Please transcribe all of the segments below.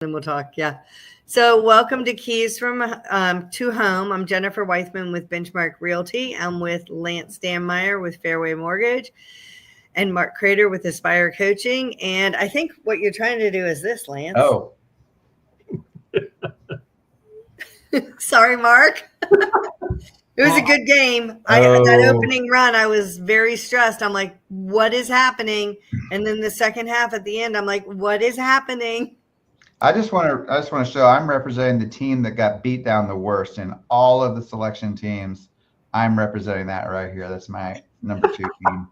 Then we'll talk. Yeah. So welcome to Keys from to Home. I'm Jennifer Weithman with Benchmark Realty. I'm with Lance Stanmeyer with Fairway Mortgage and Mark Crater with Aspire Coaching. And I think what you're trying to do is this, Lance. Oh. Sorry, Mark. It was a good game. That opening run, I was very stressed. I'm like, what is happening? And then the second half at the end, I'm like, what is happening? I just want to show I'm representing the team that got beat down the worst in all of the selection teams. I'm representing that right here. That's my number 2 team.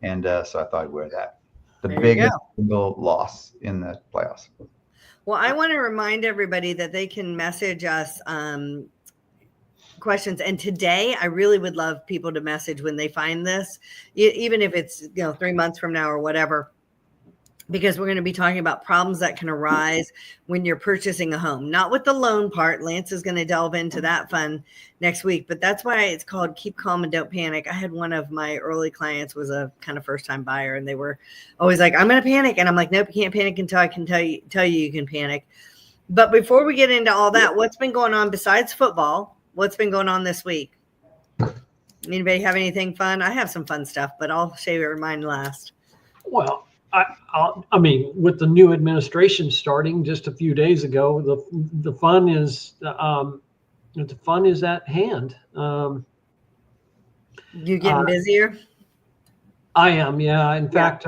And so I thought I'd wear that. The biggest single loss in the playoffs. Well, I want to remind everybody that they can message us questions. And today, I really would love people to message when they find this, even if it's 3 months from now or whatever, because we're going to be talking about problems that can arise when you're purchasing a home. Not with the loan part. Lance is going to delve into that fun next week, but that's why it's called Keep Calm and Don't Panic. I had one of my early clients was a kind of first-time buyer, and they were always like, I'm going to panic. And I'm like, nope, you can't panic until I can tell you can panic. But before we get into all that, what's been going on besides football? What's been going on this week? Anybody have anything fun? I have some fun stuff, but I'll share mine last. Well, I mean, with the new administration starting just a few days ago, the fun is at hand. You getting busier? I am, yeah. In fact,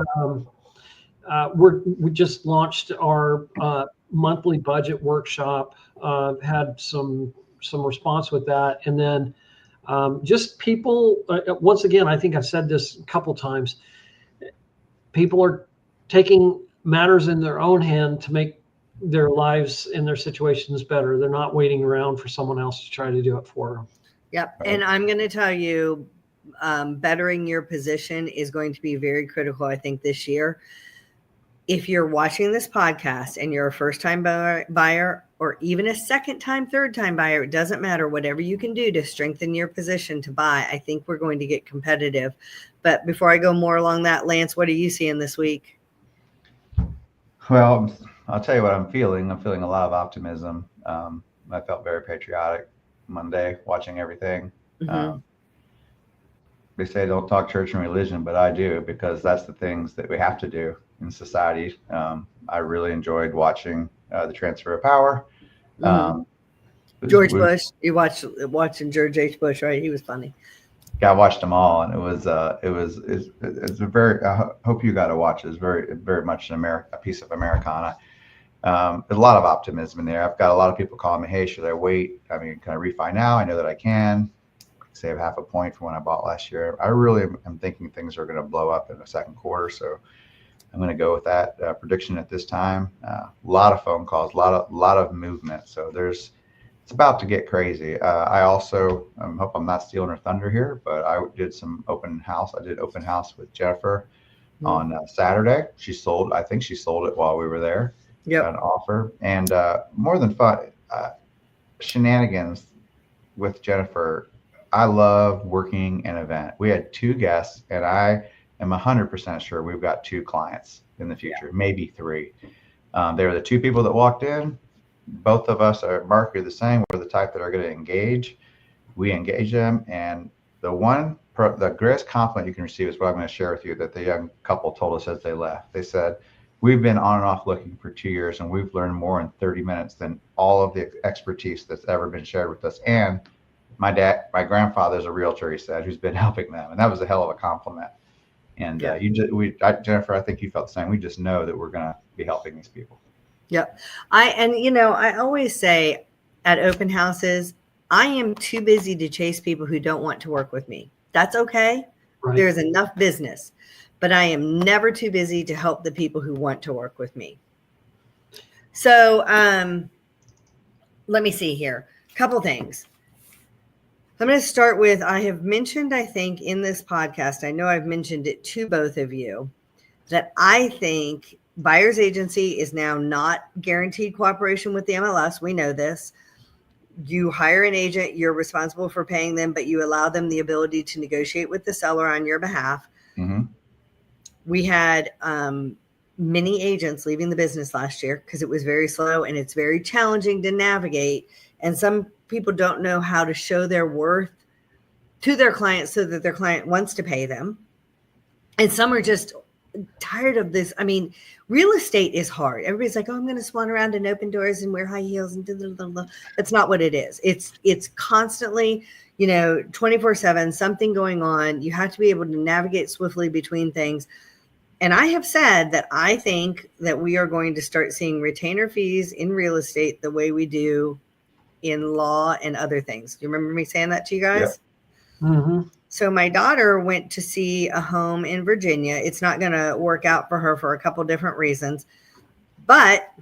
we just launched our monthly budget workshop. Had some response with that, and then just people. Once again, I think I've said this a couple times. People are taking matters in their own hand to make their lives and their situations better. They're not waiting around for someone else to try to do it for them. Yep. And I'm going to tell you, bettering your position is going to be very critical, I think, this year. If you're watching this podcast and you're a first-time buyer or even a second-time, third-time buyer, it doesn't matter. Whatever you can do to strengthen your position to buy, I think we're going to get competitive. But before I go more along that, Lance, what are you seeing this week? Well, I'll tell you what I'm feeling. I'm feeling a lot of optimism. I felt very patriotic Monday watching everything. Mm-hmm. They say don't talk church and religion, but I do, because that's the things that we have to do in society. I really enjoyed watching the transfer of power. George Bush. You watching George H. Bush, right? He was funny. Yeah, I watched them all, and it's a very. I hope you got to watch it. It's very, very much a piece of Americana. There's a lot of optimism in there. I've got a lot of people calling me, "Hey, should I wait? I mean, can I refi now? I know that I can save half a point from when I bought last year." I really am thinking things are going to blow up in the second quarter, so I'm going to go with that prediction at this time. A lot of phone calls, a lot of movement. So it's about to get crazy. I also hope I'm not stealing her thunder here, but I did some open house. I did open house with Jennifer on Saturday. I think she sold it while we were there. Yep. An offer. And more than fun, shenanigans with Jennifer. I love working an event. We had 2 guests, and I am 100% sure we've got 2 clients in the future, maybe 3. They were the 2 people that walked in. Both of us are, Mark, you're the same. We're the type that are going to engage. We engage them. And the greatest compliment you can receive is what I'm going to share with you that the young couple told us as they left. They said, we've been on and off looking for 2 years, and we've learned more in 30 minutes than all of the expertise that's ever been shared with us. And my grandfather's a realtor, he said, who's been helping them. And that was a hell of a compliment. And Jennifer, I think you felt the same. We just know that we're going to be helping these people. Yep. I always say at open houses, I am too busy to chase people who don't want to work with me. That's okay. Right. There's enough business, but I am never too busy to help the people who want to work with me. So let me see here. A couple things. I'm going to start with, I have mentioned, I think in this podcast, I know I've mentioned it to both of you, that I think buyer's agency is now not guaranteed cooperation with the MLS. We know this. You hire an agent, you're responsible for paying them, but you allow them the ability to negotiate with the seller on your behalf. Mm-hmm. We had many agents leaving the business last year because it was very slow and it's very challenging to navigate. And some people don't know how to show their worth to their clients so that their client wants to pay them. And some are just tired of this. I mean, real estate is hard. Everybody's like, oh, I'm going to swan around and open doors and wear high heels and That's not what it is. It's constantly, 24/7, something going on. You have to be able to navigate swiftly between things. And I have said that I think that we are going to start seeing retainer fees in real estate the way we do in law and other things. Do you remember me saying that to you guys? Yep. Mm-hmm. So my daughter went to see a home in Virginia. It's not going to work out for her for a couple different reasons. But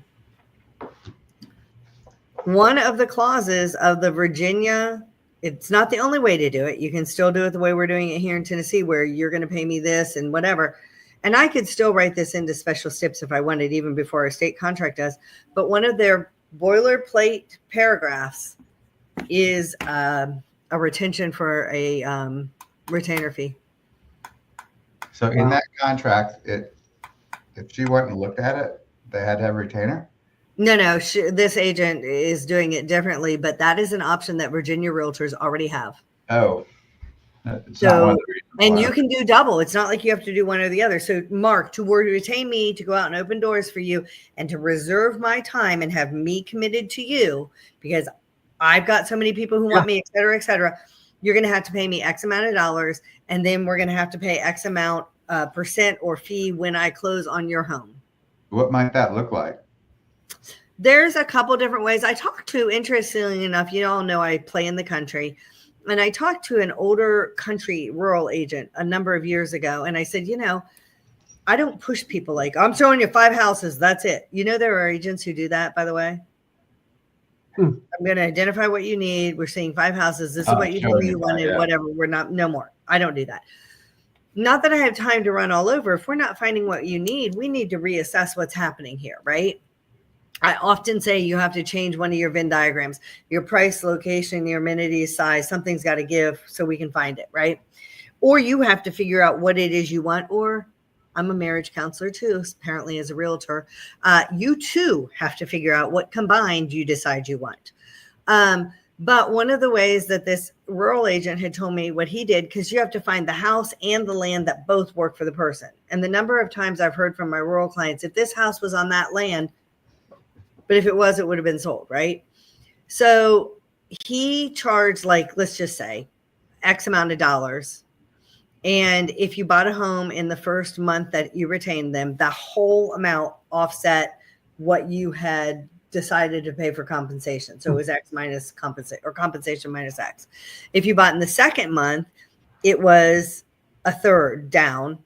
one of the clauses of the Virginia, it's not the only way to do it. You can still do it the way we're doing it here in Tennessee, where you're going to pay me this and whatever. And I could still write this into special steps if I wanted, even before our state contract does. But one of their boilerplate paragraphs is a retention for a retainer fee. So in that contract, if she went and looked at it, they had to have a retainer? No, this agent is doing it differently, but that is an option that Virginia realtors already have. Oh. It's not one of the reasons and why. you can do double. It's not like you have to do one or the other. So Mark, to retain me, to go out and open doors for you, and to reserve my time and have me committed to you, because I've got so many people who want me, et cetera, you're going to have to pay me X amount of dollars. And then we're going to have to pay X amount percent or fee when I close on your home. What might that look like? There's a couple different ways. I talked to, interestingly enough, you all know I play in the country. And I talked to an older country rural agent a number of years ago. And I said, I don't push people like, I'm showing you 5 houses. That's it. There are agents who do that, by the way. I'm going to identify what you need. We're seeing 5 houses. This is what you told me you wanted, whatever. We're not, no more. I don't do that. Not that I have time to run all over. If we're not finding what you need, we need to reassess what's happening here, right? I often say you have to change one of your Venn diagrams, your price, location, your amenities, size. Something's got to give so we can find it, right? Or you have to figure out what it is you want. Or I'm a marriage counselor too, apparently as a realtor. You too have to figure out what combined you decide you want. But one of the ways that this rural agent had told me what he did, because you have to find the house and the land that both work for the person. And the number of times I've heard from my rural clients, if this house was on that land, but if it was, it would have been sold, right? So he charged, like, let's just say X amount of dollars. And if you bought a home in the first month that you retained them, the whole amount offset what you had decided to pay for compensation. So it was X minus compensation, or compensation minus X. If you bought in the second month, it was a third down.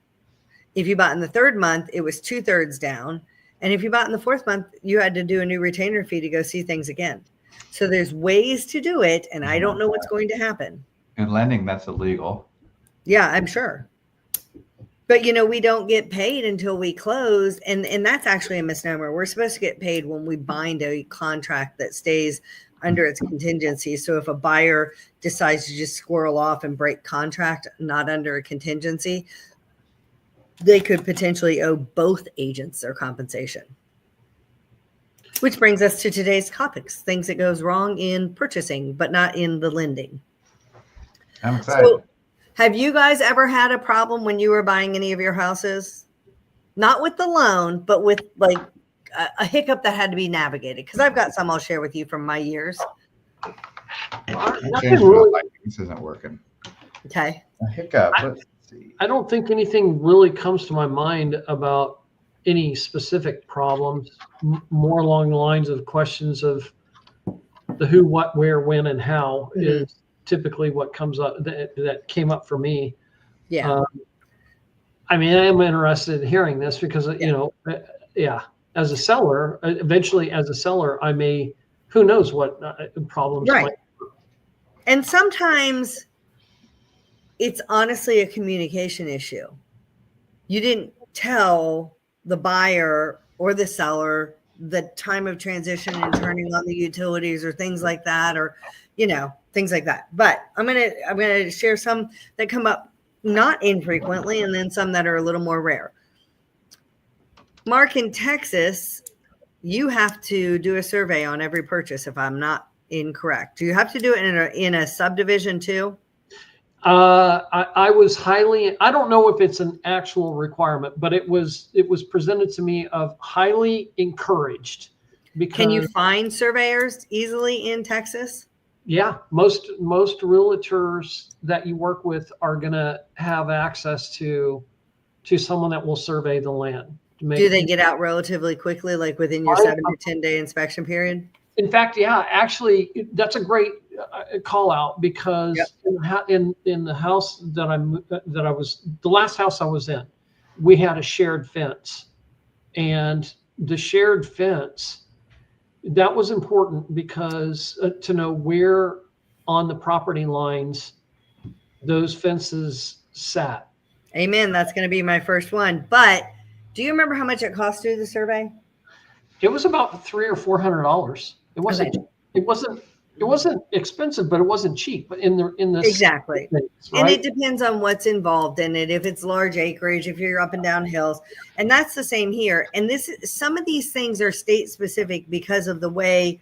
If you bought in the third month, it was 2/3 down. And if you bought in the fourth month, you had to do a new retainer fee to go see things again. So there's ways to do it, and I don't know what's going to happen. In lending, that's illegal. Yeah, I'm sure. But, we don't get paid until we close, and that's actually a misnomer. We're supposed to get paid when we bind a contract that stays under its contingency. So if a buyer decides to just squirrel off and break contract, not under a contingency, they could potentially owe both agents their compensation. Which brings us to today's topics, things that goes wrong in purchasing, but not in the lending. I'm excited. So, have you guys ever had a problem when you were buying any of your houses? Not with the loan, but with like a hiccup that had to be navigated? Because I've got some I'll share with you from my years. This isn't working. Okay. A hiccup. Let's see. I don't think anything really comes to my mind about any specific problems, more along the lines of questions of the who, what, where, when, and how is typically what comes up that came up for me. Yeah. I mean, I am interested in hearing this because, as a seller, eventually as a seller, I may, who knows what problems. Right. And sometimes it's honestly a communication issue. You didn't tell the buyer or the seller the time of transition and turning on the utilities or things like that, or, things like that. But I'm going to share some that come up not infrequently, and then some that are a little more rare. Mark, in Texas, you have to do a survey on every purchase, if I'm not incorrect. Do you have to do it in a subdivision too? I was I don't know if it's an actual requirement, but it was presented to me of highly encouraged. Because can you find surveyors easily in Texas? Yeah, most realtors that you work with are going to have access to someone that will survey the land. Do they get out relatively quickly, like within your 7 to 10 day inspection period? In fact, yeah, actually, that's a great call out, because in the house the last house I was in, we had a shared fence, and the shared fence, that was important because to know where on the property lines those fences sat. Amen. That's going to be my first one. But do you remember how much it cost to do the survey? It was about $300 or $400. It wasn't. Okay. It wasn't expensive, but it wasn't cheap. In this exactly, things, right? And it depends on what's involved in it. If it's large acreage, if you're up and down hills, and that's the same here. And some of these things are state specific because of the way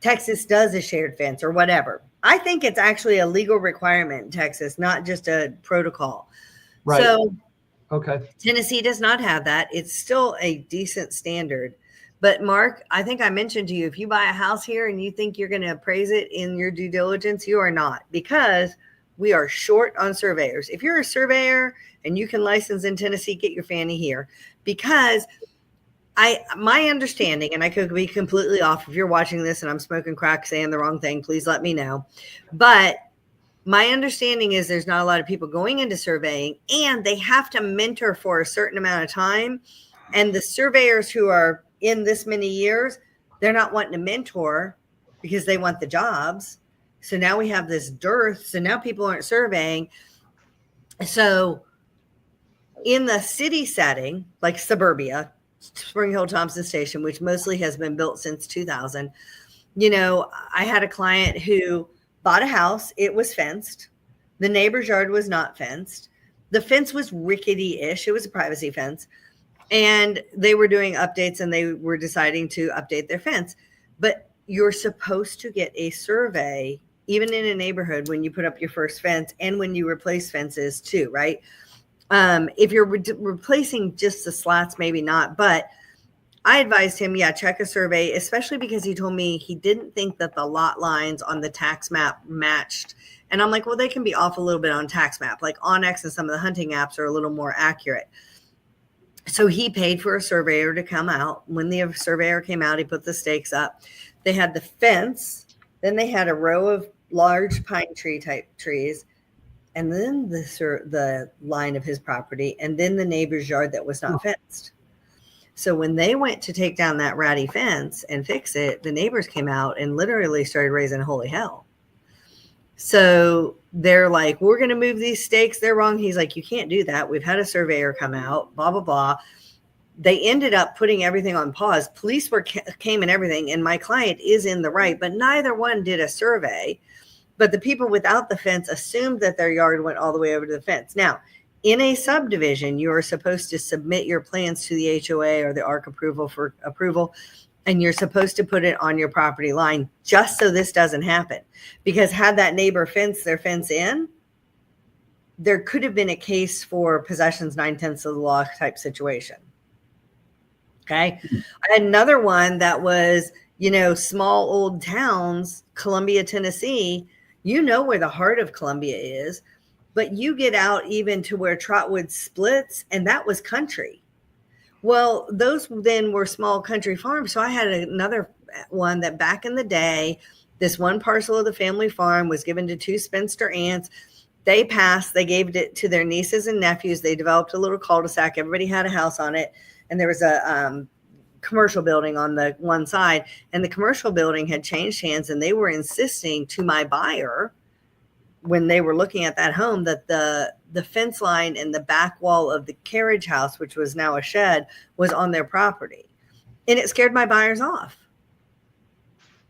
Texas does a shared fence or whatever. I think it's actually a legal requirement in Texas, not just a protocol. Right. So, okay. Tennessee does not have that. It's still a decent standard. But Mark, I think I mentioned to you, if you buy a house here and you think you're going to appraise it in your due diligence, you are not, because we are short on surveyors. If you're a surveyor and you can license in Tennessee, get your fanny here, because my understanding, and I could be completely off. If you're watching this and I'm smoking crack, saying the wrong thing, please let me know. But my understanding is there's not a lot of people going into surveying, and they have to mentor for a certain amount of time. And the surveyors who are in this many years, they're not wanting to mentor because they want the jobs. So now we have this dearth. So now people aren't surveying. So in the city setting, like suburbia, Spring Hill Thompson Station, which mostly has been built since 2000, I had a client who bought a house. It was fenced. The neighbor's yard was not fenced. The fence was rickety-ish. It was a privacy fence. And they were doing updates, and they were deciding to update their fence. But you're supposed to get a survey, even in a neighborhood, when you put up your first fence and when you replace fences too, right? If you're replacing just the slats, maybe not. But I advised him, check a survey, especially because he told me he didn't think that the lot lines on the tax map matched. And I'm like, well, they can be off a little bit on tax map. Like Onyx and some of the hunting apps are a little more accurate. So he paid for a surveyor to come out. When the surveyor came out, he put the stakes up. They had the fence. Then they had a row of large pine tree type trees. And then the line of his property. And then the neighbor's yard that was not fenced. So when they went to take down that ratty fence and fix it, the neighbors came out and literally started raising holy hell. So they're like, we're going to move these stakes. They're wrong. He's like, you can't do that. We've had a surveyor come out, blah, blah, blah. They ended up putting everything on pause. Police came and everything. And my client is in the right, but neither one did a survey. But the people without the fence assumed that their yard went all the way over to the fence. Now, in a subdivision, you are supposed to submit your plans to the HOA or the ARC approval for approval. And you're supposed to put it on your property line just so this doesn't happen. Because had that neighbor fenced their fence in, there could have been a case for possessions 9/10 of the law type situation. Okay. I had another one that was, small old towns, Columbia, Tennessee. Where the heart of Columbia is, but you get out even to where Trotwood splits, and that was country. Well, those then were small country farms. So I had another one that back in the day, this one parcel of the family farm was given to two spinster aunts. They passed, they gave it to their nieces and nephews. They developed a little cul-de-sac. Everybody had a house on it. And there was a commercial building on the one side. And the commercial building had changed hands. And they were insisting to my buyer, when they were looking at that home, that the fence line and the back wall of the carriage house, which was now a shed, was on their property. And it scared my buyers off.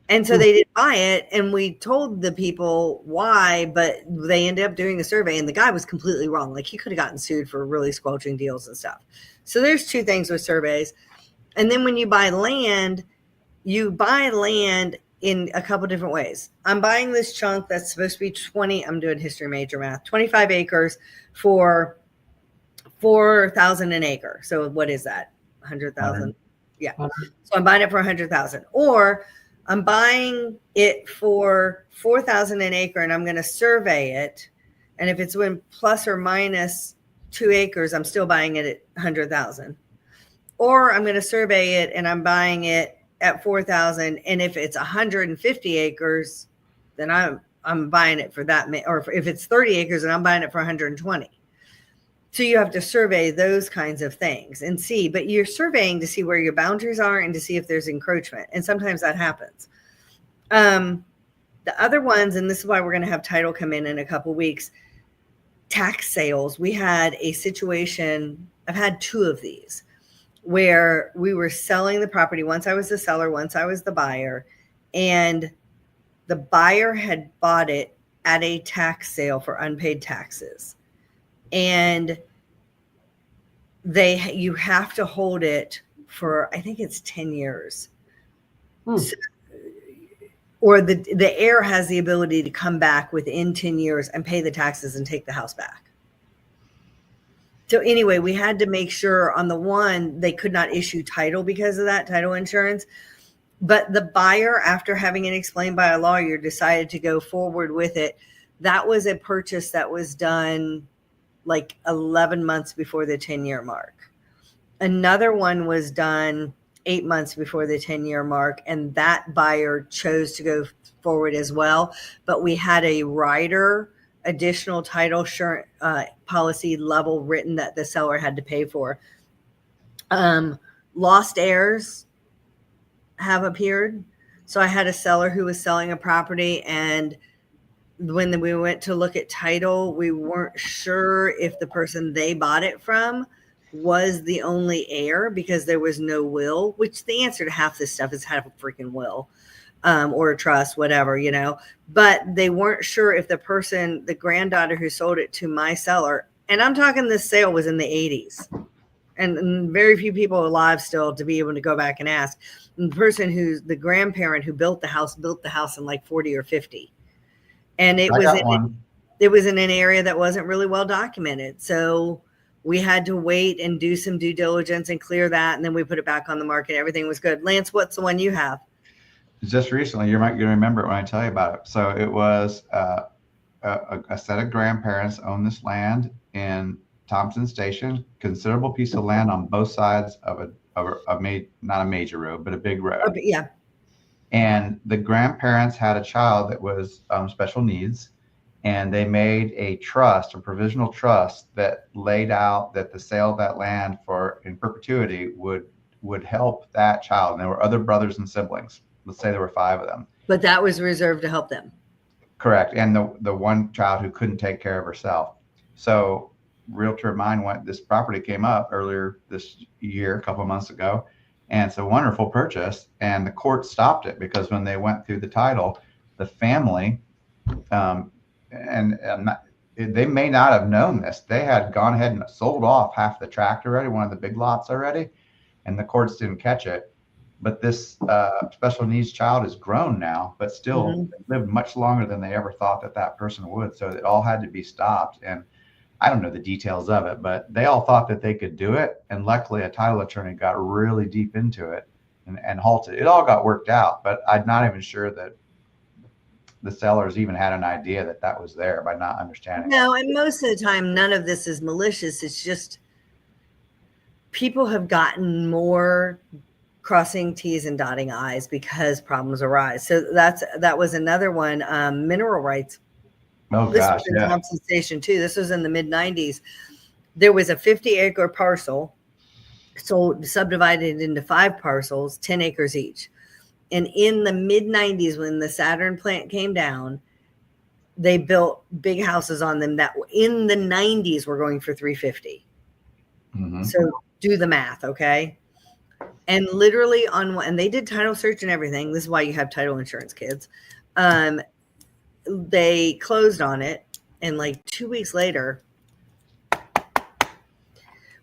And so they didn't buy it. And we told the people why, but they ended up doing a survey, and the guy was completely wrong. Like, he could have gotten sued for really squelching deals and stuff. So there's two things with surveys. And then when you buy land in a couple different ways. I'm buying this chunk that's supposed to be 20, I'm doing history major math, 25 acres for 4,000 an acre. So what is that? 100,000. Yeah. So I'm buying it for 100,000, or I'm buying it for 4,000 an acre and I'm going to survey it. And if it's within plus or minus 2 acres, I'm still buying it at 100,000. Or I'm going to survey it and I'm buying it at 4,000. And if it's 150 acres, then I'm buying it for that. Or if it's 30 acres and I'm buying it for 120. So you have to survey those kinds of things and see, but you're surveying to see where your boundaries are and to see if there's encroachment. And sometimes that happens. The other ones, and this is why we're going to have title come in a couple weeks, tax sales. We had a situation, I've had 2 of these, where we were selling the property. Once I was the seller, once I was the buyer, and the buyer had bought it at a tax sale for unpaid taxes. And you have to hold it for, I think it's 10 years. So, or the heir has the ability to come back within 10 years and pay the taxes and take the house back. So anyway, we had to make sure on the one, they could not issue title because of that, title insurance. But the buyer, after having it explained by a lawyer, decided to go forward with it. That was a purchase that was done like 11 months before the 10-year mark. Another one was done 8 months before the 10-year mark, and that buyer chose to go forward as well. But we had a rider additional title policy level written that the seller had to pay for. Lost heirs have appeared. So I had a seller who was selling a property, and when we went to look at title, we weren't sure if the person they bought it from was the only heir because there was no will, which the answer to half this stuff is have a freaking will, or a trust, whatever, but they weren't sure if the granddaughter who sold it to my seller, and I'm talking this sale was in the 80s, and very few people alive still to be able to go back and ask. And the person the grandparent who built the house in like 40 or 50. And it was in an area that wasn't really well documented. So we had to wait and do some due diligence and clear that. And then we put it back on the market. Everything was good. Lance, what's the one you have? Just recently, you might going to remember it when I tell you about it. So it was a set of grandparents owned this land in Thompson Station, considerable piece of land on both sides of not a major road, but a big road. Okay, yeah. And the grandparents had a child that was special needs, and they made a provisional trust that laid out that the sale of that land in perpetuity would help that child. And there were other brothers and siblings. Let's say there were 5 of them. But that was reserved to help them. Correct. And the one child who couldn't take care of herself. So realtor of mine this property came up earlier this year, a couple of months ago. And it's a wonderful purchase. And the court stopped it because when they went through the title, the family, they may not have known this. They had gone ahead and sold off half the tract already, one of the big lots already, and the courts didn't catch it. But this special needs child is grown now, but still lived much longer than they ever thought that person would. So it all had to be stopped. And I don't know the details of it, but they all thought that they could do it. And luckily a title attorney got really deep into it and halted. It all got worked out, but I'm not even sure that the sellers even had an idea that was there by not understanding. No, and most of the time, none of this is malicious. It's just people have gotten more crossing T's and dotting I's because problems arise. So that was another one, mineral rights. Oh, this gosh, was in Thompson Station too. This was in the mid-90s. There was a 50-acre parcel subdivided into 5 parcels, 10 acres each. And in the mid-90s, when the Saturn plant came down, they built big houses on them that in the 90s were going for $350. So do the math, okay? And literally and they did title search and everything. This is why you have title insurance, kids. They closed on it, and like 2 weeks later,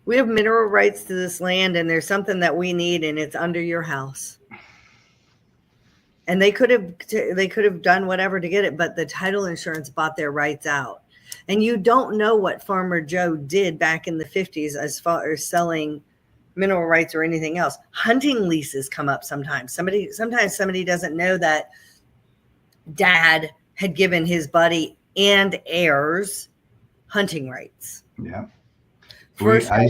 We have mineral rights to this land, and there's something that we need, and it's under your house. And they could have done whatever to get it, but the title insurance bought their rights out. And you don't know what Farmer Joe did back in the 50s as far as selling mineral rights or anything else. Hunting leases come up sometimes. Sometimes somebody doesn't know that dad had given his buddy and heirs hunting rights. Yeah. I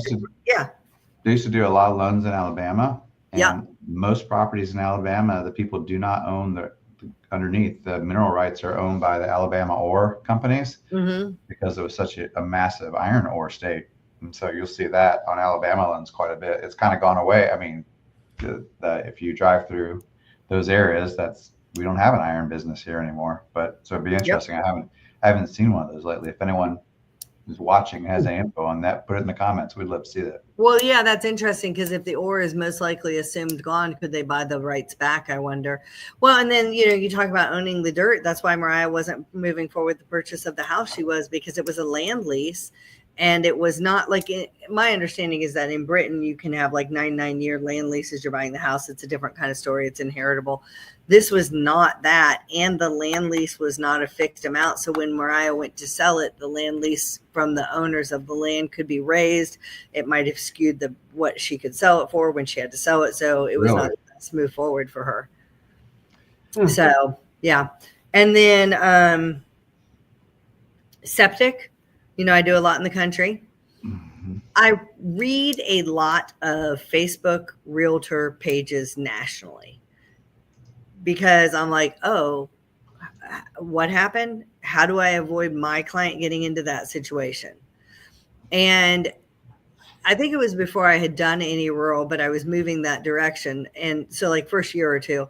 used to do a lot of loans in Alabama, and yeah. most properties in Alabama, the people do not own underneath. The mineral rights are owned by the Alabama ore companies because it was such a massive iron ore state. And so you'll see that on Alabama loans quite a bit. It's kind of gone away. I mean, if you drive through those areas, we don't have an iron business here anymore. But so it'd be interesting. Yep. I haven't seen one of those lately. If anyone who's watching has any info on that, put it in the comments. We'd love to see that. Well, yeah, that's interesting, because if the ore is most likely assumed gone, could they buy the rights back, I wonder? Well, and then, you talk about owning the dirt. That's why Mariah wasn't moving forward with the purchase of the house. She was, because it was a land lease. And it was not like, my understanding is that in Britain, you can have like 99-year land leases. You're buying the house. It's a different kind of story. It's inheritable. This was not that. And the land lease was not a fixed amount. So when Mariah went to sell it, the land lease from the owners of the land could be raised. It might have skewed what she could sell it for when she had to sell it. So it was not a smooth forward for her. So, yeah. And then septic. I do a lot in the country. I read a lot of Facebook realtor pages nationally, because I'm like, oh, what happened? How do I avoid my client getting into that situation? And I think it was before I had done any rural, but I was moving that direction. And so like first year or two,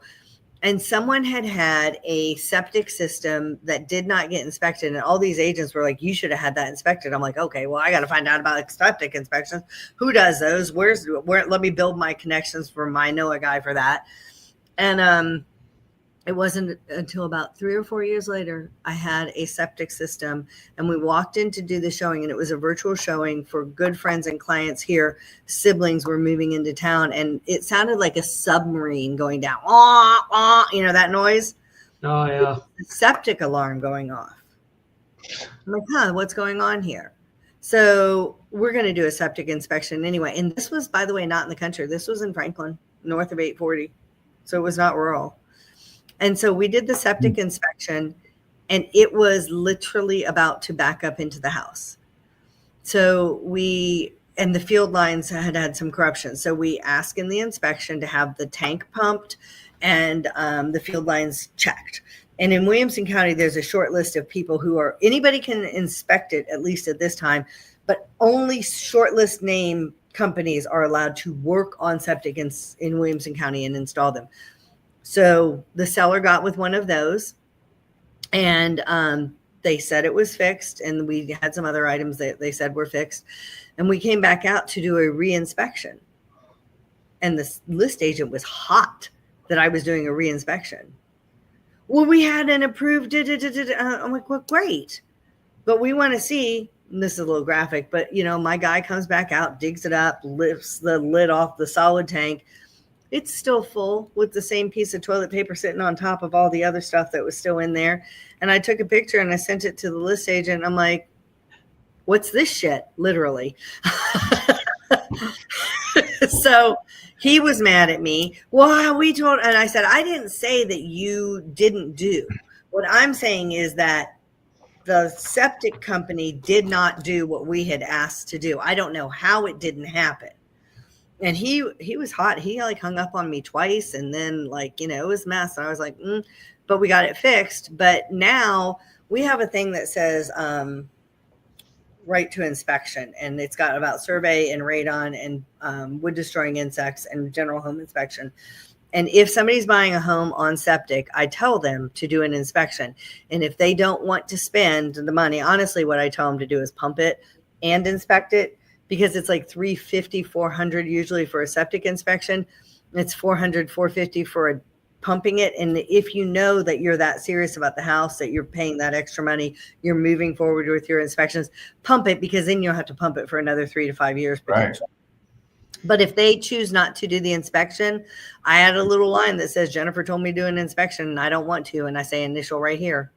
and someone had a septic system that did not get inspected. And all these agents were like, you should have had that inspected. I'm like, okay, well, I got to find out about septic inspections. Who does those? Where, let me build my connections for my know a guy for that. And it wasn't until about 3 or 4 years later, I had a septic system, and we walked in to do the showing, and it was a virtual showing for good friends and clients here. Siblings were moving into town, and it sounded like a submarine going down. That noise. Oh, yeah. The septic alarm going off. I'm like, what's going on here? So we're going to do a septic inspection anyway. And this was, by the way, not in the country. This was in Franklin, north of 840. So it was not rural. And so we did the septic inspection, and it was literally about to back up into the house. So and the field lines had some corruption. So we asked in the inspection to have the tank pumped and the field lines checked. And in Williamson County, there's a short list of people anybody can inspect it, at least at this time, but only short list name companies are allowed to work on septic in Williamson County and install them. So the seller got with one of those, and they said it was fixed, and we had some other items that they said were fixed, and we came back out to do a reinspection, and the list agent was hot that I was doing a reinspection. Well, we had an approved. I'm like, well, great, but we want to see. And this is a little graphic, but my guy comes back out, digs it up, lifts the lid off the solid tank. It's still full with the same piece of toilet paper sitting on top of all the other stuff that was still in there. And I took a picture and I sent it to the list agent. I'm like, what's this shit? Literally. So he was mad at me. Well, and I said, I didn't say that you didn't do. What I'm saying is that the septic company did not do what we had asked to do. I don't know how it didn't happen. And he was hot. He like hung up on me twice, and then it was a mess. And I was like, but we got it fixed. But now we have a thing that says right to inspection, and it's got about survey and radon and wood destroying insects and general home inspection. And if somebody's buying a home on septic, I tell them to do an inspection. And if they don't want to spend the money, honestly, what I tell them to do is pump it and inspect it. Because it's like $350, $400 usually for a septic inspection. It's $400, $450 for pumping it. And if you know that you're that serious about the house, that you're paying that extra money, you're moving forward with your inspections, pump it, because then you'll have to pump it for another 3 to 5 years potentially. Right. But if they choose not to do the inspection, I add a little line that says, Jennifer told me to do an inspection and I don't want to. And I say initial right here,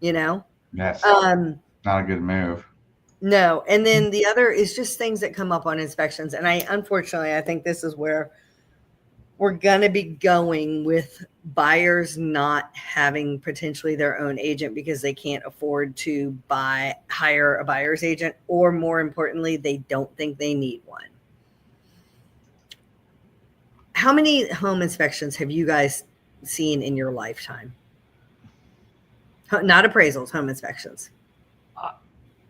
Yes. Not a good move. No. And then the other is just things that come up on inspections. And unfortunately, I think this is where we're going to be going with buyers not having potentially their own agent because they can't afford to hire a buyer's agent, or more importantly, they don't think they need one. How many home inspections have you guys seen in your lifetime? Not appraisals, home inspections.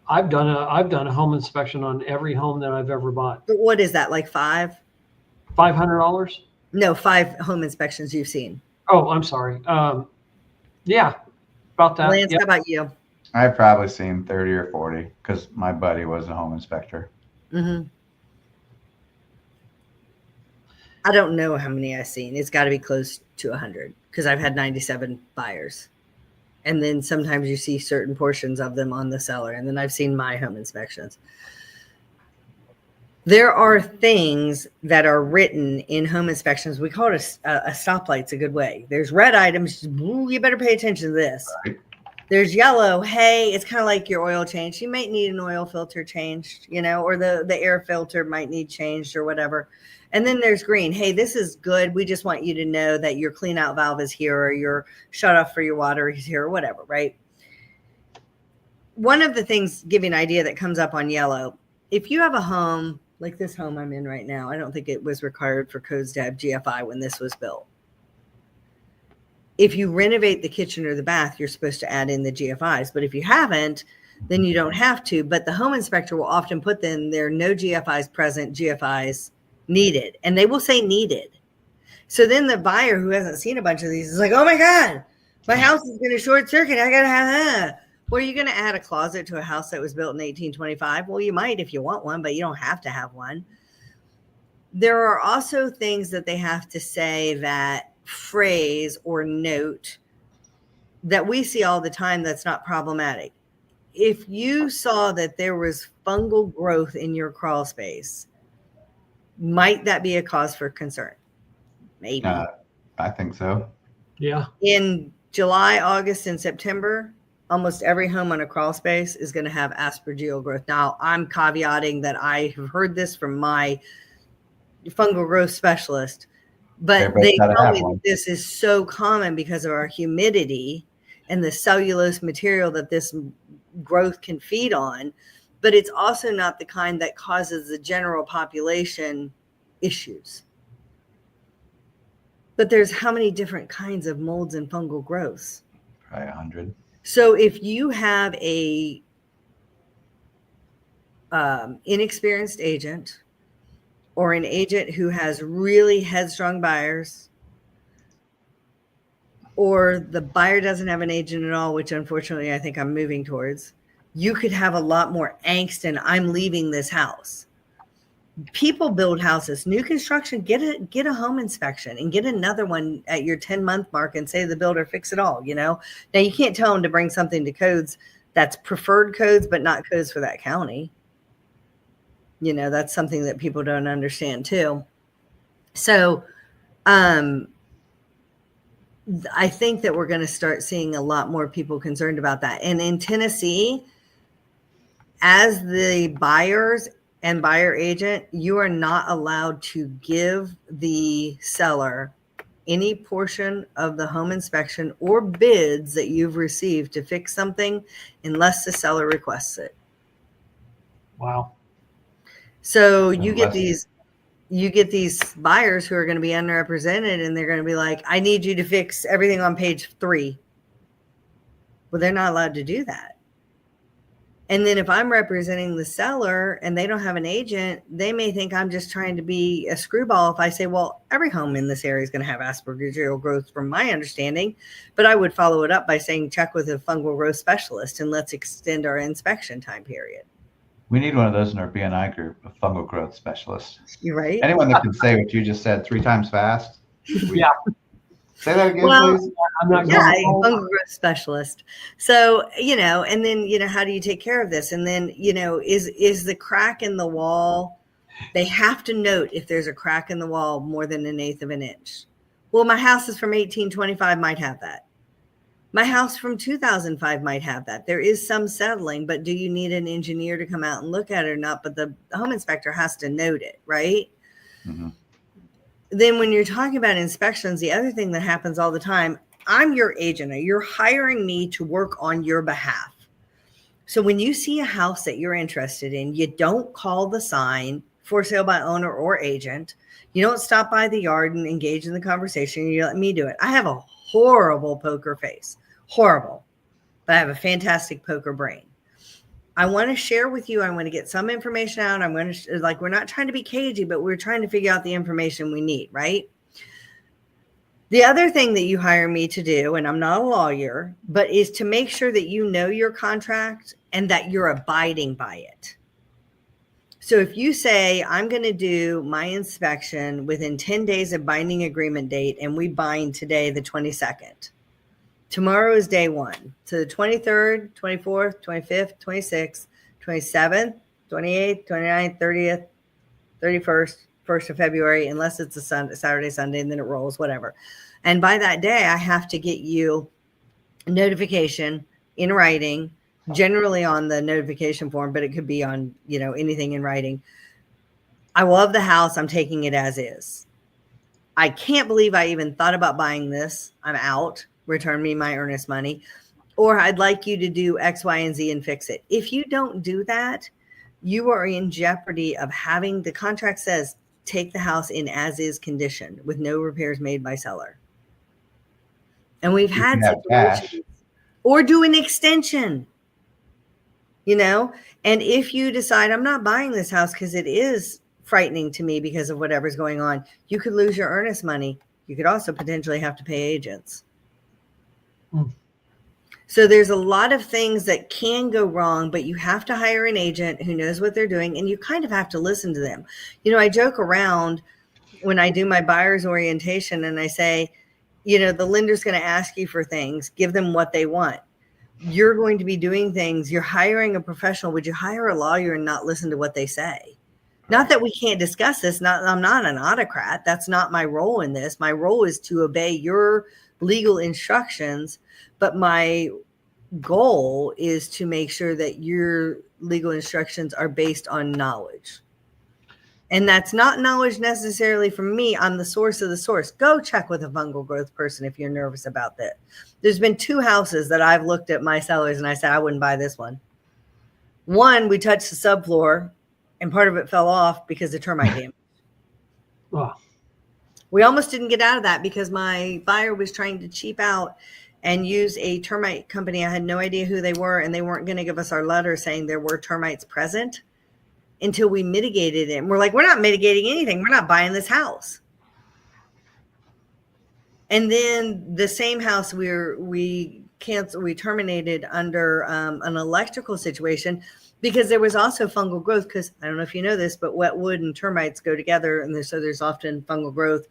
I've done a home inspection on every home that I've ever bought. But what is that, like $500? No, 5 home inspections you've seen. Oh, I'm sorry. Yeah, about that. Lance, how about you? I've probably seen 30 or 40 because my buddy was a home inspector. Mm-hmm. I don't know how many I've seen. It's got to be close to 100 because I've had 97 buyers. And then sometimes you see certain portions of them on the seller. And then I've seen my home inspections. There are things that are written in home inspections. We call it a stoplight's a good way. There's red items. Ooh, you better pay attention to this. Right. There's yellow. Hey, it's kind of like your oil change. You might need an oil filter changed, or the air filter might need changed or whatever. And then there's green. Hey, this is good. We just want you to know that your clean out valve is here, or your shut off for your water is here, or whatever, right? One of the things, give you an idea, that comes up on yellow, if you have a home like this home I'm in right now, I don't think it was required for codes to have GFI when this was built. If you renovate the kitchen or the bath, you're supposed to add in the GFIs. But if you haven't, then you don't have to. But the home inspector will often put in there, no GFIs present, GFIs needed. And they will say needed. So then the buyer who hasn't seen a bunch of these is like, oh my God, my house is going to short circuit. I got to have that. Well, are you going to add a closet to a house that was built in 1825? Well, you might if you want one, but you don't have to have one. There are also things that they have to say, that phrase or note that we see all the time that's not problematic. If you saw that there was fungal growth in your crawl space, might that be a cause for concern? Maybe. I think so. Yeah. In July, August, and September, almost every home on a crawl space is going to have aspergillus growth. Now, I'm caveating that I have heard this from my fungal growth specialist, but they tell me that this is so common because of our humidity and the cellulose material that this growth can feed on. But it's also not the kind that causes the general population issues. But there's how many different kinds of molds and fungal growths? Probably 100. So if you have a inexperienced agent, or an agent who has really headstrong buyers, or the buyer doesn't have an agent at all, which unfortunately I think I'm moving towards, you could have a lot more angst and I'm leaving this house. People build houses, new construction, get a home inspection and get another one at your 10-month mark and say to the builder, fix it all, Now you can't tell them to bring something to codes that's preferred codes, but not codes for that county. That's something that people don't understand too. So I think that we're going to start seeing a lot more people concerned about that. And in Tennessee, as the buyers and buyer agent, you are not allowed to give the seller any portion of the home inspection or bids that you've received to fix something unless the seller requests it. Wow. So you get these buyers who are going to be underrepresented, and they're going to be like, I need you to fix everything on page 3. Well, they're not allowed to do that. And then if I'm representing the seller and they don't have an agent, they may think I'm just trying to be a screwball if I say, well, every home in this area is going to have aspergillus growth from my understanding. But I would follow it up by saying, check with a fungal growth specialist and let's extend our inspection time period. We need one of those in our BNI group, a fungal growth specialist. You're right. Anyone that can say what you just said 3 times fast. Yeah. Say that again, Well, please. I'm not yeah, going. a fungal growth specialist. So, and then, how do you take care of this? And then, is the crack in the wall, they have to note if there's a crack in the wall more than 1/8 of an inch. Well, my house is from 1825, might have that. My house from 2005 might have that. There is some settling, but do you need an engineer to come out and look at it or not? But the home inspector has to note it, right? Mm-hmm. Then when you're talking about inspections, the other thing that happens all the time, I'm your agent. You're hiring me to work on your behalf. So when you see a house that you're interested in, you don't call the sign for sale by owner or agent. You don't stop by the yard and engage in the conversation. You let me do it. I have a horrible poker face, horrible, but I have a fantastic poker brain. I want to share with you. I want to get some information out. I'm going to we're not trying to be cagey, but we're trying to figure out the information we need, right? The other thing that you hire me to do, and I'm not a lawyer, but is to make sure that you know your contract and that you're abiding by it. So if you say, I'm going to do my inspection within 10 days of binding agreement date, and we bind today, the 22nd, tomorrow is day one. So the 23rd, 24th, 25th, 26th, 27th, 28th, 29th, 30th, 31st, 1st of February, unless it's a Saturday, Sunday, and then it rolls, whatever. And by that day, I have to get you a notification in writing, generally on the notification form, but it could be on, anything in writing. I love the house. I'm taking it as is. I can't believe I even thought about buying this. I'm out. Return me my earnest money. Or I'd like you to do X, Y, and Z and fix it. If you don't do that, you are in jeopardy of having, the contract says, take the house in as is condition with no repairs made by seller. And we've had situations, or do an extension, and if you decide I'm not buying this house because it is frightening to me because of whatever's going on, you could lose your earnest money. You could also potentially have to pay agents. So there's a lot of things that can go wrong, but you have to hire an agent who knows what they're doing, and you kind of have to listen to them. I joke around when I do my buyer's orientation and I say, the lender's going to ask you for things, give them what they want. You're going to be doing things. You're hiring a professional. Would you hire a lawyer and not listen to what they say? Not that we can't discuss this. I'm not an autocrat. That's not my role in this. My role is to obey your legal instructions, but my goal is to make sure that your legal instructions are based on knowledge. And that's not knowledge necessarily from me. I'm the source of the source. Go check with a fungal growth person if you're nervous about that. There's been 2 houses that I've looked at my sellers and I said, I wouldn't buy this one. One, we touched the subfloor and part of it fell off because of termite damage. Oh. We almost didn't get out of that because my buyer was trying to cheap out and use a termite company. I had no idea who they were, and they weren't going to give us our letter saying there were termites present until we mitigated it. And we're like, we're not mitigating anything. We're not buying this house. And then the same house we terminated under an electrical situation because there was also fungal growth. Because I don't know if you know this, but wet wood and termites go together, and so there's often fungal growth.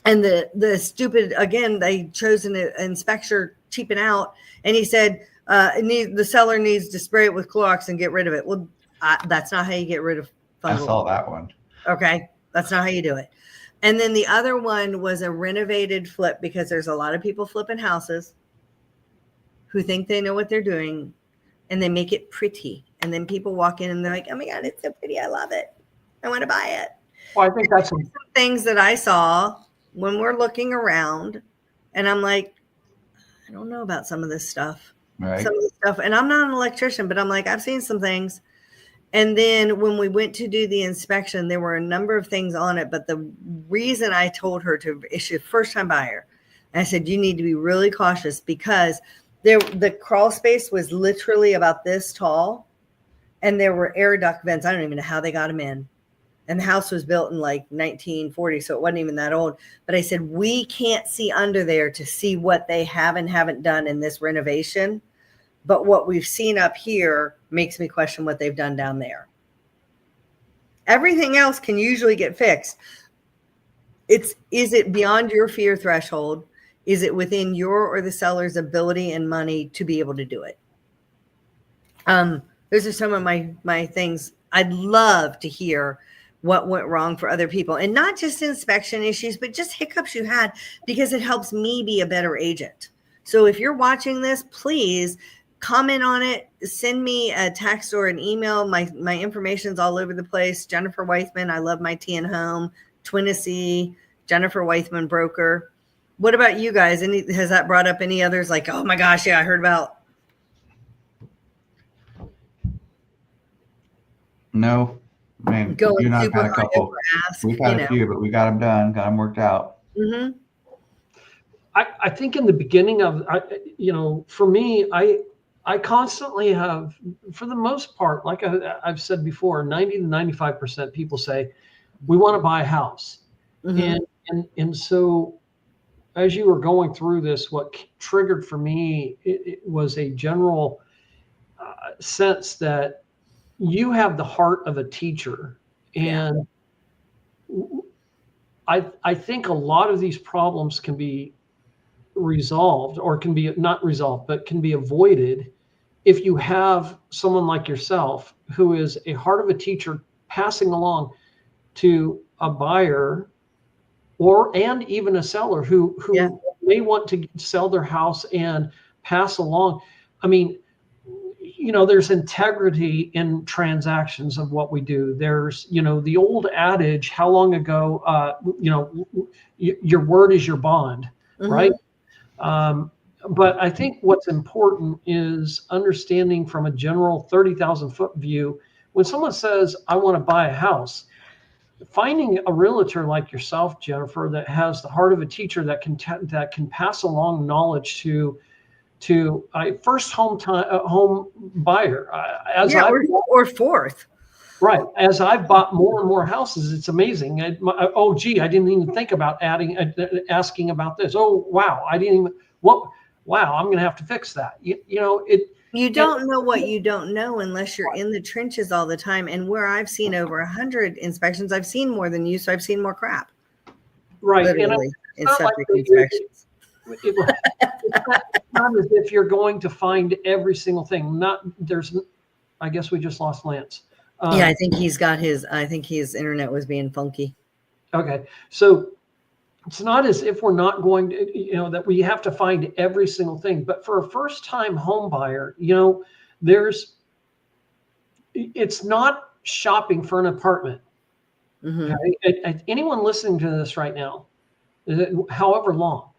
And the stupid, again, they chose an inspector cheaping out, and he said the seller needs to spray it with Clorox and get rid of it. Well, that's not how you get rid of fungal. I saw that one. Okay, that's not how you do it. And then the other one was a renovated flip, because there's a lot of people flipping houses who think they know what they're doing, and they make it pretty. And then people walk in and they're like, oh my God, it's so pretty. I love it. I want to buy it. Well, I think that's some things that I saw when we're looking around, and I'm like, I don't know about some of this stuff. Right. Some of this stuff. And I'm not an electrician, but I'm like, I've seen some things. And then when we went to do the inspection, there were a number of things on it. But the reason I told her to issue first-time buyer, I said, you need to be really cautious, because the crawl space was literally about this tall, and there were air duct vents. I don't even know how they got them in. And the house was built in like 1940, so it wasn't even that old. But I said, we can't see under there to see what they have and haven't done in this renovation. But what we've seen up here makes me question what they've done down there. Everything else can usually get fixed. is it beyond your fear threshold? Is it within your or the seller's ability and money to be able to do it? Those are some of my things. I'd love to hear what went wrong for other people, and not just inspection issues, but just hiccups you had, because it helps me be a better agent. So if you're watching this, please comment on it, send me a text or an email. My information's all over the place. Jennifer Weithman, I love my tea and home, Twinnessee, Jennifer Weithman broker. What about you guys? Has that brought up any others? Like, oh my gosh, yeah, I heard about. No, I mean, Going you and I've super had a high couple. over ask, We've had a few, but we got them done, got them worked out. Mm-hmm. I think in the beginning of, for me, I constantly have, for the most part, like I've said before, 90 to 95% people say, we want to buy a house. Mm-hmm. And so as you were going through this, what triggered for me, it was a general sense that you have the heart of a teacher. And I think a lot of these problems can be resolved, or can be not resolved, but can be avoided if you have someone like yourself who is a heart of a teacher passing along to a buyer and even a seller who may want to sell their house and pass along. I mean, there's integrity in transactions of what we do. There's, the old adage, how long ago, your word is your bond, mm-hmm. right? But I think what's important is understanding from a general 30,000 foot view. When someone says, I want to buy a house, finding a realtor like yourself, Jennifer, that has the heart of a teacher that can pass along knowledge to a first home buyer, or fourth. Right. As I've bought more and more houses, it's amazing. I didn't even think about asking about this. Oh, wow. Wow, I'm going to have to fix that. You don't know what you don't know unless you're in the trenches all the time. And where I've seen over 100 inspections, I've seen more than you. So I've seen more crap. Right. Literally, in septic inspections. It's not as if you're going to find every single thing. I guess we just lost Lance. Yeah, I think his internet was being funky. Okay. So it's not as if we're not going to, that we have to find every single thing. But for a first time home buyer, it's not shopping for an apartment. Mm-hmm. Okay? Anyone listening to this right now, however long,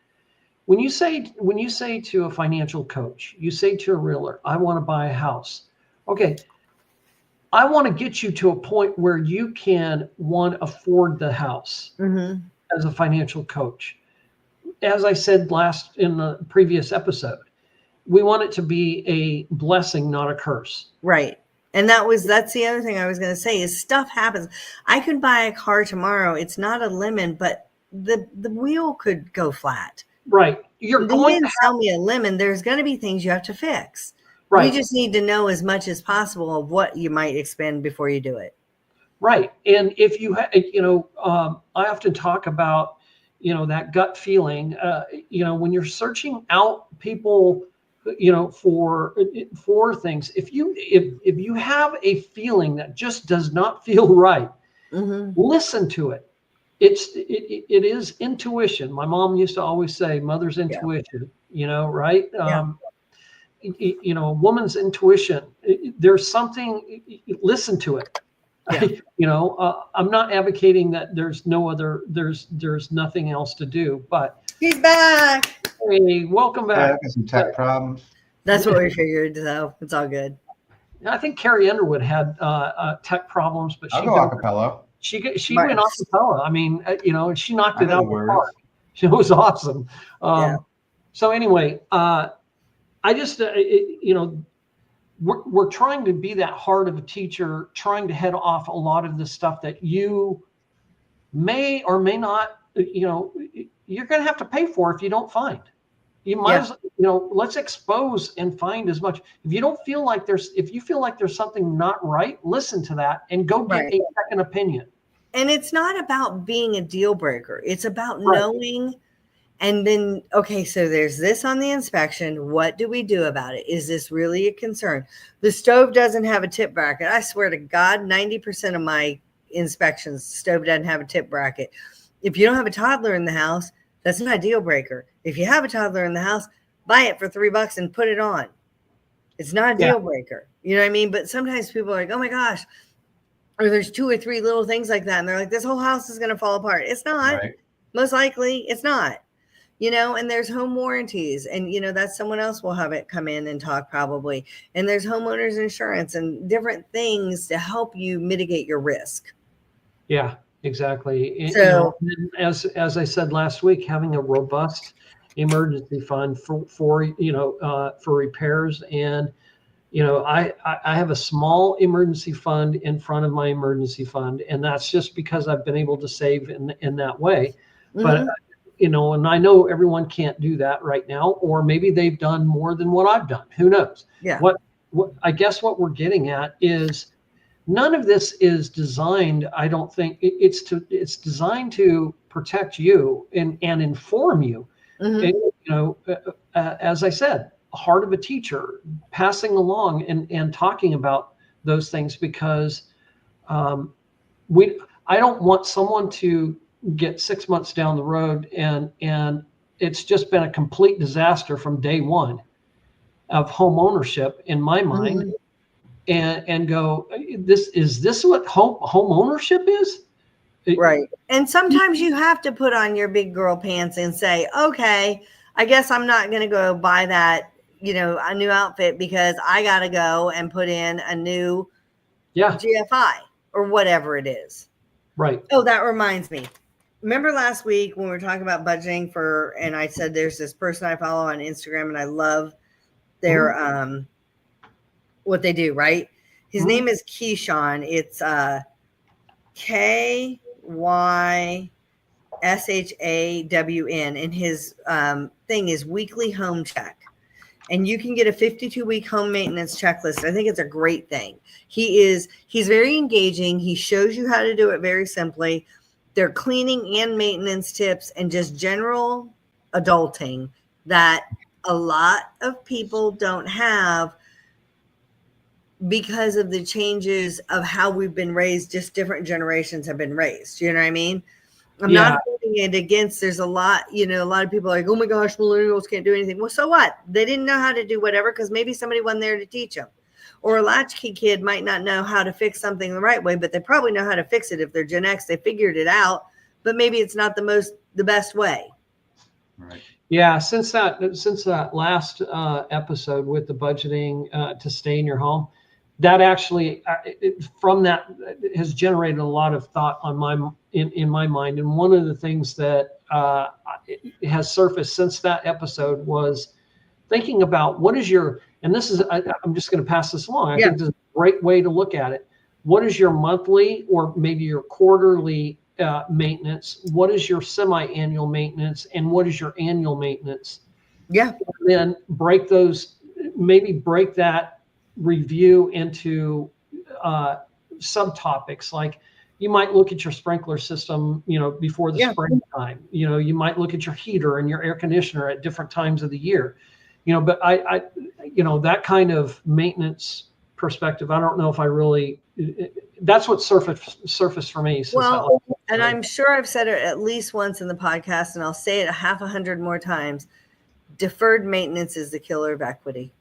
when you say to a financial coach, you say to a realtor, I want to buy a house. Okay. I want to get you to a point where you can, afford the house. Mm-hmm. As a financial coach. As I said in the previous episode, we want it to be a blessing, not a curse. Right. And that's the other thing I was going to say is stuff happens. I could buy a car tomorrow. It's not a lemon, but the wheel could go flat. Right. You didn't sell me a lemon. There's going to be things you have to fix. Right. We just need to know as much as possible of what you might expend before you do it. Right. And if you, I often talk about, that gut feeling, when you're searching out people, for things, if you have a feeling that just does not feel right, mm-hmm. listen to it. It is intuition. My mom used to always say, mother's intuition, right? Yeah. A woman's intuition, there's something, listen to it. Yeah. I'm not advocating that there's nothing else to do, but he's back. Hey, welcome back. Got some tech problems. That's what we figured, so it's all good. I think Carrie Underwood had tech problems, but I'll go acapella. She went acapella. I mean, she knocked it out of the park. It was awesome. So anyway, I just we're trying to be that heart of a teacher, trying to head off a lot of the stuff that you may or may not, you're going to have to pay for if you don't find. You might as let's expose and find as much. If you feel like there's something not right, listen to that and go get a second opinion. And it's not about being a deal breaker. It's about knowing. And then, okay, so there's this on the inspection. What do we do about it? Is this really a concern? The stove doesn't have a tip bracket. I swear to God, 90% of my inspections, the stove doesn't have a tip bracket. If you don't have a toddler in the house, that's not a deal breaker. If you have a toddler in the house, buy it for $3 and put it on. It's not a deal breaker. You know what I mean? But sometimes people are like, oh my gosh, or there's 2 or 3 little things like that. And they're like, this whole house is going to fall apart. It's not. Right. Most likely it's not. You know, and there's home warranties, and, you know, that's someone else will have it come in and talk probably. And there's homeowners insurance and different things to help you mitigate your risk. Yeah, exactly. So, you know, as I said last week, having a robust emergency fund for repairs. And, you know, I have a small emergency fund in front of my emergency fund, and that's just because I've been able to save in that way. But you know, and I know everyone can't do that right now, or maybe they've done more than what I've done. Who knows? Yeah. What I guess what we're getting at is none of this is designed. I don't think it's designed to protect you and inform you. And, you know, as I said, heart of a teacher, passing along and talking about those things, because I don't want someone to get 6 months down the road and it's just been a complete disaster from day one of home ownership in my mind, and go, is this what home ownership is? Right. And sometimes you have to put on your big girl pants and say, okay, I guess I'm not going to go buy that, you know, a new outfit because I got to go and put in a new GFI or whatever it is. Right. Oh, that reminds me. Remember last week when we were talking about budgeting and I said there's this person I follow on Instagram and I love their what they do, right? His name is Keyshawn. It's KYSHAWN, and his thing is weekly home check. And you can get a 52-week home maintenance checklist. I think it's a great thing. He's very engaging. He shows you how to do it very simply. They're cleaning and maintenance tips and just general adulting that a lot of people don't have because of the changes of how we've been raised. Just different generations have been raised. You know what I mean? I'm not putting it against, there's a lot of people are like, oh my gosh, millennials can't do anything. Well, so what? They didn't know how to do whatever because maybe somebody wasn't there to teach them. Or a latchkey kid might not know how to fix something the right way, but they probably know how to fix it. If they're Gen X, they figured it out, but maybe it's not the best way. Right. Yeah. Since that last episode with the budgeting to stay in your home, that actually from that has generated a lot of thought in my mind. And one of the things that has surfaced since that episode was thinking about what is your, and this is, I'm just going to pass this along. I think this is a great way to look at it. What is your monthly or maybe your quarterly maintenance? What is your semi-annual maintenance? And what is your annual maintenance? Yeah. And then break that review into subtopics. Like you might look at your sprinkler system, you know, before the springtime. You know, you might look at your heater and your air conditioner at different times of the year. You know, but I you know, that kind of maintenance perspective, I don't know if I really, that's what surfaced for me. Well, and I'm sure I've said it at least once in the podcast, and I'll say it 100 more times. Deferred maintenance is the killer of equity.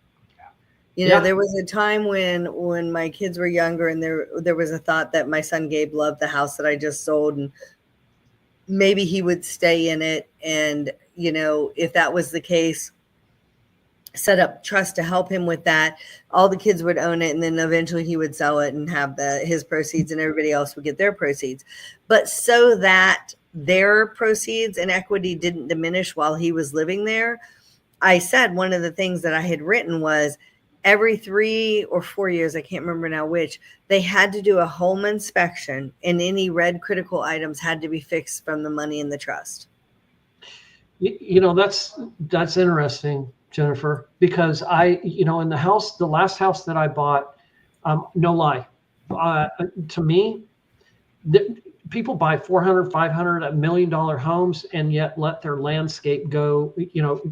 You know, there was a time when my kids were younger, and there was a thought that my son Gabe loved the house that I just sold, and maybe he would stay in it. And, you know, if that was the case, set up trust to help him with that. All the kids would own it, and then eventually he would sell it and have his proceeds, and everybody else would get their proceeds. But so that their proceeds and equity didn't diminish while he was living there, I said one of the things that I had written was every 3 or 4 years, I can't remember now which, they had to do a home inspection, and any red critical items had to be fixed from the money in the trust. You know, that's interesting, Jennifer, because in the last house that I bought, no lie, to me, people buy 400, 500, $1 million homes and yet let their landscape go,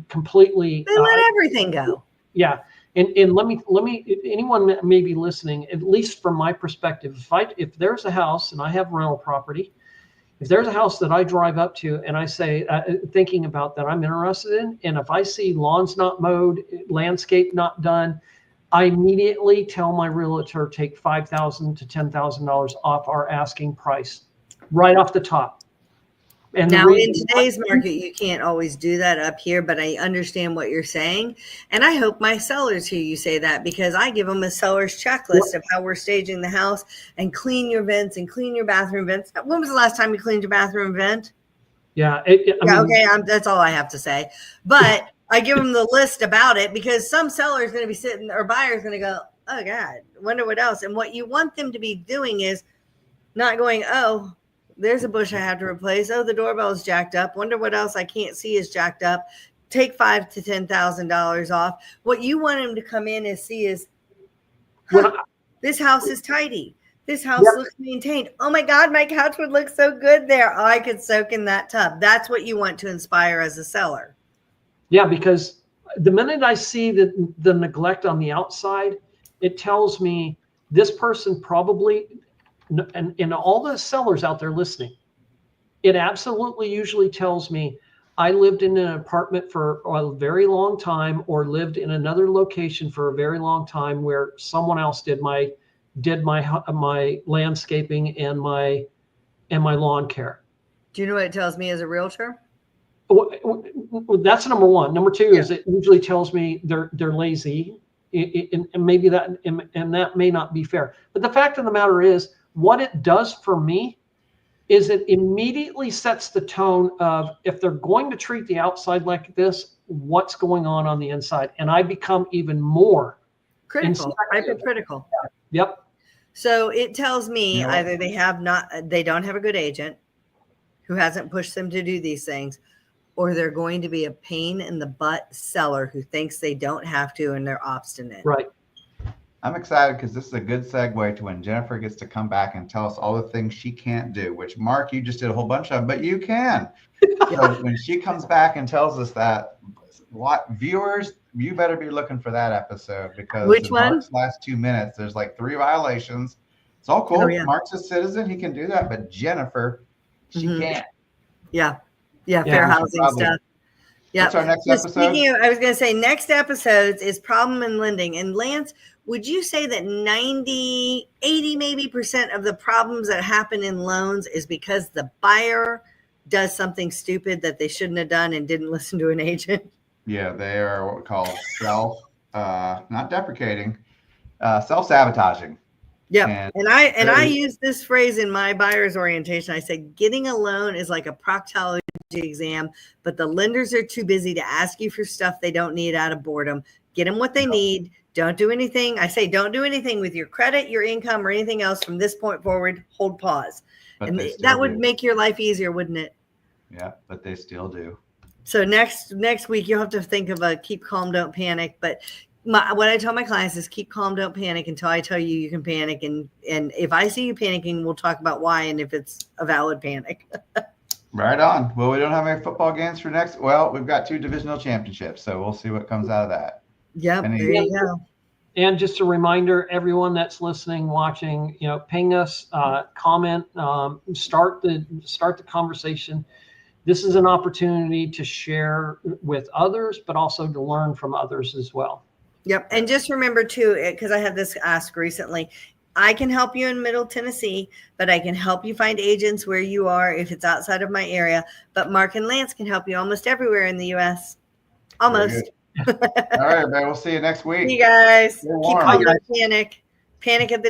completely. They let everything go. Yeah. And let me, anyone that may be listening, at least from my perspective, if there's a house and I have rental property, if there's a house that I drive up to and I say, thinking about that I'm interested in, and if I see lawns not mowed, landscape not done, I immediately tell my realtor, take $5,000 to $10,000 off our asking price, right off the top. And now, in today's market, you can't always do that up here, but I understand what you're saying. And I hope my sellers hear you say that, because I give them a seller's checklist of how we're staging the house, and clean your vents and clean your bathroom vents. When was the last time you cleaned your bathroom vent? Yeah. Okay. That's all I have to say. But I give them the list about it, because some seller is going to be sitting, or buyer is going to go, oh God, wonder what else. And what you want them to be doing is not going, oh, there's a bush I have to replace. Oh, the doorbell is jacked up. Wonder what else I can't see is jacked up. Take $5,000 to $10,000 off. What you want them to come in and see is, this house is tidy. This house looks maintained. Oh my God, my couch would look so good there. Oh, I could soak in that tub. That's what you want to inspire as a seller. Yeah, because the minute I see the neglect on the outside, it tells me this person probably, and all the sellers out there listening, it absolutely usually tells me I lived in an apartment for a very long time, or lived in another location for a very long time where someone else did my landscaping and my lawn care. Do you know what it tells me as a realtor? That's number one. Number two is it usually tells me they're lazy, and maybe that may not be fair. But the fact of the matter is, what it does for me is it immediately sets the tone of, if they're going to treat the outside like this, what's going on the inside, and I become even more critical, hypercritical. Yep. So it tells me either they don't have a good agent who hasn't pushed them to do these things, or they're going to be a pain in the butt seller who thinks they don't have to and they're obstinate. Right. I'm excited because this is a good segue to when Jennifer gets to come back and tell us all the things she can't do, which, Mark, you just did a whole bunch of, but you can. So when she comes back and tells us that, viewers, you better be looking for that episode, because which one? Mark's last 2 minutes, there's like 3 violations. It's all cool. Mark's a citizen. He can do that. But Jennifer, she can't. Yeah. Fair housing stuff. Yeah. What's our next episode? I was going to say, next episodes is problem in lending. And Lance, would you say that 90, 80 maybe % of the problems that happen in loans is because the buyer does something stupid that they shouldn't have done and didn't listen to an agent? Yeah, they are what we call not deprecating, self-sabotaging. Yeah. And I use this phrase in my buyer's orientation. I said, getting a loan is like a proctology exam, but the lenders are too busy to ask you for stuff they don't need out of boredom. Get them what they need. Don't do anything. I say, don't do anything with your credit, your income, or anything else from this point forward. Hold pause. And that would make your life easier, wouldn't it? Yeah, but they still do. So next week, you'll have to think of a keep calm, don't panic. But what I tell my clients is keep calm, don't panic until I tell you can panic. And if I see you panicking, we'll talk about why and if it's a valid panic. Right on. Well, we don't have any football games for next. Well, we've got 2 divisional championships, so we'll see what comes out of that. Yep, there you go. And just a reminder, everyone that's listening, watching, ping us, comment, start the conversation. This is an opportunity to share with others, but also to learn from others as well. Yep. And just remember too, because I had this asked recently, I can help you in Middle Tennessee, but I can help you find agents where you are if it's outside of my area. But Mark and Lance can help you almost everywhere in the U.S. Almost. All right, man. We'll see you next week. See you guys. Keep calm, don't panic. Panic at the